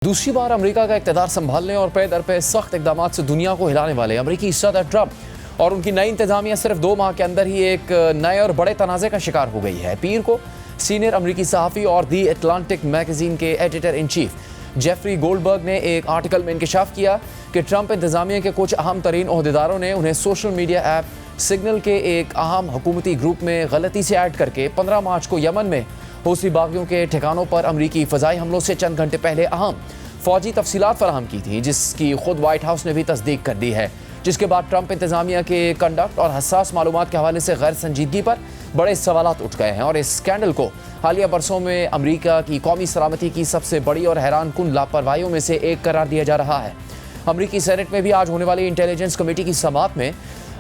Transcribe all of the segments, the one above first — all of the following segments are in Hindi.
दूसरी बार अमेरिका का इक़्तिदार संभालने और पे दर पे सख्त इक़दाम से दुनिया को हिलाने वाले अमेरिकी सदर ट्रंप और उनकी नई इंतजामिया सिर्फ 2 माह के अंदर ही एक नए और बड़े तनाज़े का शिकार हो गई है। पीर को सीनियर अमेरिकी सहाफ़ी और दी अटलांटिक मैगज़ीन के editor in chief Jeffrey Goldberg ने एक आर्टिकल में इंकशाफ किया कि ट्रंप इंतजामिया के कुछ अहम तरीन ओहदेदारों ने उन्हें सोशल मीडिया ऐप सिग्नल के एक अहम हुकूमती ग्रुप में गलती से ऐड करके 15 मार्च को यमन में हूसी बागियों के ठिकानों पर अमरीकी फ़ज़ाई हमलों से चंद घंटे पहले अहम फ़ौजी तफसीलात फराहम की थी, जिसकी खुद वाइट हाउस ने भी तस्दीक कर दी है। जिसके बाद ट्रंप इंतजामिया के कंडक्ट और हसास मालूमात के हवाले से गैर संजीदगी पर बड़े सवालात उठ गए हैं और इस स्कैंडल को हालिया बरसों में अमरीका की कौमी सलामती की सबसे बड़ी और हैरान कुन लापरवाहियों में से एक करार दिया जा रहा है। अमरीकी सेनेट में भी आज होने वाली इंटेलिजेंस कमेटी की समाअत में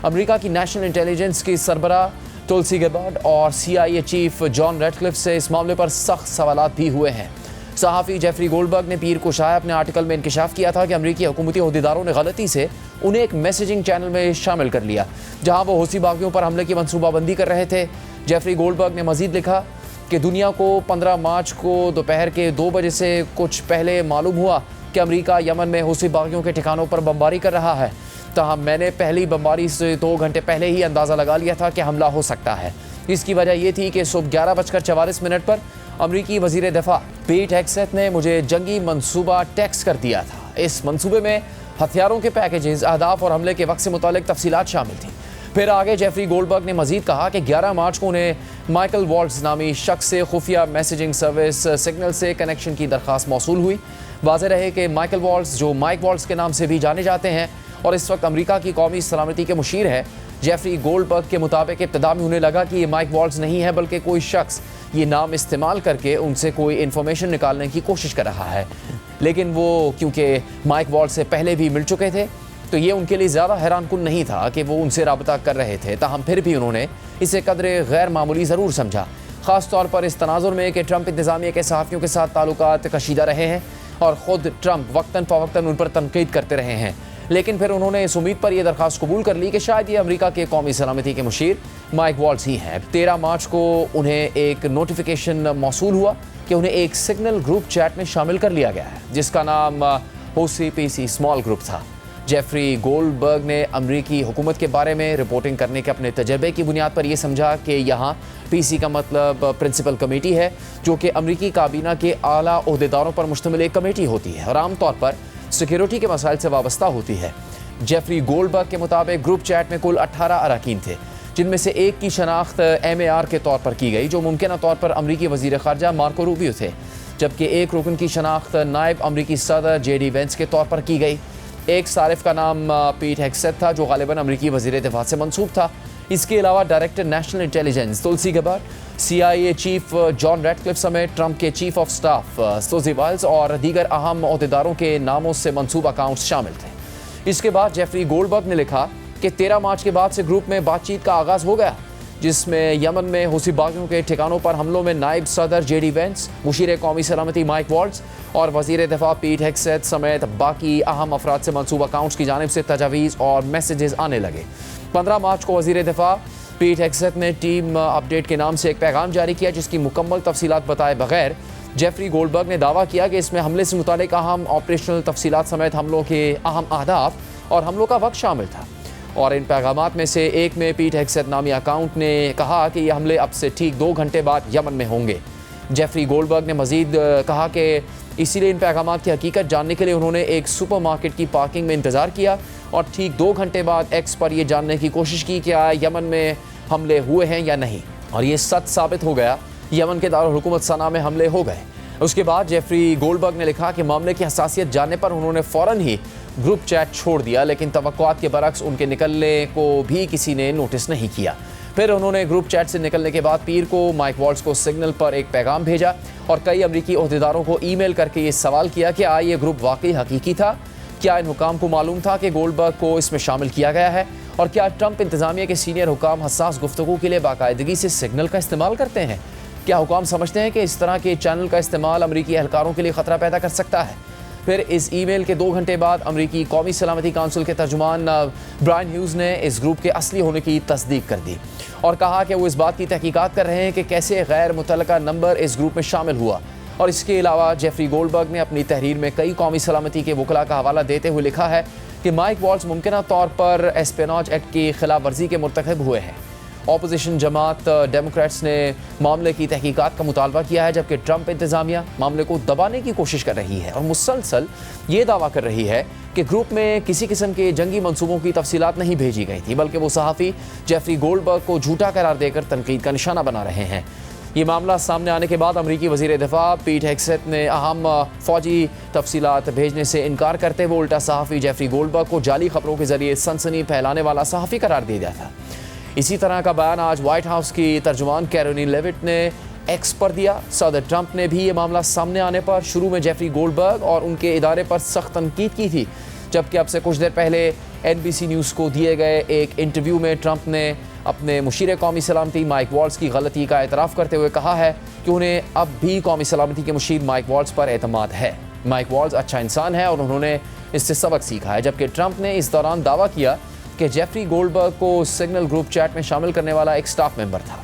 अमरीका की नेशनल इंटेलिजेंस की सरबराह तुलसी गैबार्ड और CIA चीफ जॉन रेडक्लिफ से इस मामले पर सख्त सवालात भी हुए हैं। सहाफ़ी जेफरी गोल्डबर्ग ने पीर को शाया अपने आर्टिकल में इंकशाफ किया था कि अमरीकी हुकूमती ओहदेदारों ने गलती से उन्हें एक मैसेजिंग चैनल में शामिल कर लिया जहां वो हूसी बागियों पर हमले की मनसूबाबंदी कर रहे थे। जेफरी गोल्डबर्ग ने मजीद लिखा कि दुनिया को 15 मार्च को दोपहर के 2 बजे से कुछ पहले मालूम हुआ कि अमरीका यमन में हूसी बागियों के ठिकानों पर बमबारी कर रहा है। तहम मैंने पहली बमबारी से 2 घंटे पहले ही अंदाज़ा लगा लिया था कि हमला हो सकता है। इसकी वजह यह थी कि सुबह 11:44 पर अमरीकी वज़ीर दिफ़ा पीट हेग्सेथ ने मुझे जंगी मंसूबा टेक्स्ट कर दिया था। इस मंसूबे में हथियारों के पैकेजेस, अहदाफ और हमले के वक्त से मुतालिक तफसीलात शामिल थी। फिर आगे जेफरी गोल्डबर्ग ने मजीद कहा कि 11 मार्च को उन्हें माइकल वॉल्ट्स नामी शख्स से खुफिया मैसेजिंग सर्विस सिग्नल से कनेक्शन की दरख्वास्त मौसूल हुई। वाज़ेह रहे कि माइकल वॉल्ट्स, जो माइक वॉल्ट्स के नाम से भी जाने जाते हैं और इस वक्त अमरीका की कौमी सलामती के मुशीर है, जेफरी गोल्डबर्ग के मुताबिक इब्तिदा में उन्हें लगा कि ये माइक वॉल्ट्स नहीं है बल्कि कोई शख्स ये नाम इस्तेमाल करके उनसे कोई इन्फॉर्मेशन निकालने की कोशिश कर रहा है। लेकिन वो क्योंकि माइक वॉल्ट्स से पहले भी मिल चुके थे तो ये उनके लिए ज़्यादा हैरान कुन नहीं था कि वो उनसे रब्ता कर रहे थे। ताहम फिर भी उन्होंने इसे कदरे गैर मामूली ज़रूर समझा, ख़ास तौर पर इस तनाजुर में कि ट्रंप इंतज़ामिया के सहाफ़ियों के साथ ताल्लुकात कशीदा रहे हैं और ख़ुद ट्रंप वक्तन फ़वक्तन उन पर तनकीद करते रहे हैं। लेकिन फिर उन्होंने इस उम्मीद पर यह दरख्वास्त कबूल कर ली कि शायद ये अमेरिका के कौमी सलामती के मुशीर माइक वॉल्ट्स ही हैं। 13 मार्च को उन्हें एक नोटिफिकेशन मौसूल हुआ कि उन्हें एक सिग्नल ग्रुप चैट में शामिल कर लिया गया है जिसका नाम OCPC स्मॉल ग्रुप था। जेफरी गोल्डबर्ग ने अमरीकी हुकूमत के बारे में रिपोर्टिंग करने के अपने तजर्बे की बुनियाद पर यह समझा कि यहाँ PC का मतलब प्रिंसिपल कमेटी है, जो कि अमरीकी काबीना के आला ओहदेदारों पर मुश्तमिल एक कमेटी होती है और आमतौर पर सिक्योरिटी के मसाइल से वाबस्ता होती है। जेफरी गोल्डबर्ग के मुताबिक ग्रुप चैट में कुल 18 अरकान थे, जिनमें से एक की शनाख्त MAR के तौर पर की गई, जो मुमकिन तौर पर अमरीकी वज़ीर ख़ारजा मार्को रूबियो थे, जबकि एक रुकन की शनाख्त नायब अमरीकी सदर JD वेंस के तौर पर की गई। एक सारिफ का नाम पीट हेग्सेथ था, जो गालिबन अमरीकी वज़ीर दिफ़ा से मंसूब था। इसके अलावा director national intelligence Tulsi Gabbard, CIA chief John Ratcliffe समेत ट्रंप के chief of staff Susie Wiles और दीगर अहम ओहदेदारों के नामों से मंसूब अकाउंट्स शामिल थे। इसके बाद जेफरी गोल्डबर्ग ने लिखा कि 13 मार्च के बाद से ग्रुप में बातचीत का आगाज़ हो गया, जिसमें यमन में हूसी बागियों के ठिकानों पर हमलों में नायब सदर JD वेंस, मुशीर कौमी सलामती माइक वॉल्ट्स और वज़ीर दिफ़ा पीट हेग्सेथ समेत बाकी अहम अफराद से मंसूब अकाउंट्स की जानिब से तजावीज़ और मैसेजेस आने लगे। 15 मार्च को वज़ीर दिफ़ा पीट हेग्सेथ ने टीम अपडेट के नाम से एक पैगाम जारी किया, जिसकी मुकम्मल तफसीलात बताए बगैर जेफरी गोल्डबर्ग ने दावा किया कि इसमें हमले से मुतालिक अहम ऑपरेशनल तफसीलात समेत हमलों के अहम अहदाफ और हमलों का वक्त शामिल था। और इन पैगामात में से एक में पीट हेग्सेथ नामी अकाउंट ने कहा कि ये हमले अब से ठीक 2 घंटे बाद यमन में होंगे। जेफरी गोल्डबर्ग ने मजीद कहा कि इसीलिए इन पैगामात की हकीकत जानने के लिए उन्होंने एक सुपरमार्केट की पार्किंग में इंतज़ार किया और ठीक 2 घंटे बाद X पर यह जानने की कोशिश की कि यमन में हमले हुए हैं या नहीं, और ये सच साबित हो गया। यमन के दारुल हुकूमत सना में हमले हो गए। उसके बाद जेफरी गोल्डबर्ग ने लिखा कि मामले की हसासियत जानने पर उन्होंने फ़ौरन ही ग्रुप चैट छोड़ दिया, लेकिन तवक्कुआत के बरक्स उनके निकलने को भी किसी ने नोटिस नहीं किया। फिर उन्होंने ग्रुप चैट से निकलने के बाद पीर को माइक वॉल्ट्स को सिग्नल पर एक पैगाम भेजा और कई अमरीकी ओहदेदारों को ईमेल करके ये सवाल किया कि ये ग्रुप वाकई हकीकी था, क्या इन हुकाम को मालूम था कि गोल्डबर्ग को इसमें शामिल किया गया है, और क्या ट्रंप इंतजामिया के सीनियर हुकाम हसास गुफ्तगू के लिए बाकायदगी से सिग्नल का इस्तेमाल करते हैं। क्या हुकाम समझते हैं कि इस तरह के चैनल का इस्तेमाल अमरीकी एहलकारों के लिए ख़तरा पैदा कर सकता है। फिर इस ईमेल के 2 घंटे बाद अमरीकी कौमी सलामती काउंसिल के तर्जुमान ब्रायन ह्यूज़ ने इस ग्रुप के असली होने की तस्दीक कर दी और कहा कि वो इस बात की तहकीकात कर रहे हैं कि कैसे गैर मुतल्लका नंबर इस ग्रुप में शामिल हुआ और इसके अलावा जेफरी गोल्डबर्ग ने अपनी तहरीर में कई कौमी सलामती के वकला का हवाला देते हुए लिखा है कि माइक वॉल्स मुमकिन तौर पर एस्पेनॉज एक्ट की खिलाफ वर्जी के मुर्तकब हुए हैं। ऑपोजिशन जमात डेमोक्रेट्स ने मामले की तहकीकात का मुतालबा किया है, जबकि ट्रंप इंतजामिया मामले को दबाने की कोशिश कर रही है और मुसलसल ये दावा कर रही है कि ग्रुप में किसी किस्म के जंगी मंसूबों की तफसीलात नहीं भेजी गई थी, बल्कि वो सहाफ़ी जेफरी गोल्डबर्ग को झूठा करार देकर तनकीद का निशाना बना रहे हैं। ये मामला सामने आने के बाद अमरीकी वज़ीर दिफा पीट हेग्सेथ ने अहम फ़ौजी तफसीलात भेजने से इनकार करते हुए उल्टा सहाफ़ी जेफरी गोल्डबर्ग को जाली खबरों के जरिए सनसनी फैलाने वाला सहाफ़ी करार दे दिया था। इसी तरह का बयान आज व्हाइट हाउस की तर्जुमान कैरोलिन लेविट ने एक्स पर दिया। सदर ट्रंप ने भी ये मामला सामने आने पर शुरू में जेफरी गोल्डबर्ग और उनके इदारे पर सख्त तनकीद की थी, जबकि अब से कुछ देर पहले NBC न्यूज़ को दिए गए एक इंटरव्यू में ट्रंप ने अपने मुशीर कौमी सलामती माइक वॉल्स की गलती का एतराफ़ करते हुए कहा है कि उन्हें अब भी कौमी सलामती के मुशीर माइक वॉल्स पर एतमाद है। माइक वॉल्स अच्छा इंसान है और उन्होंने इससे सबक सीखा है, जबकि ट्रंप ने इस दौरान दावा किया कि जेफरी गोल्डबर्ग को सिग्नल ग्रुप चैट में शामिल करने वाला एक स्टाफ मेंबर था।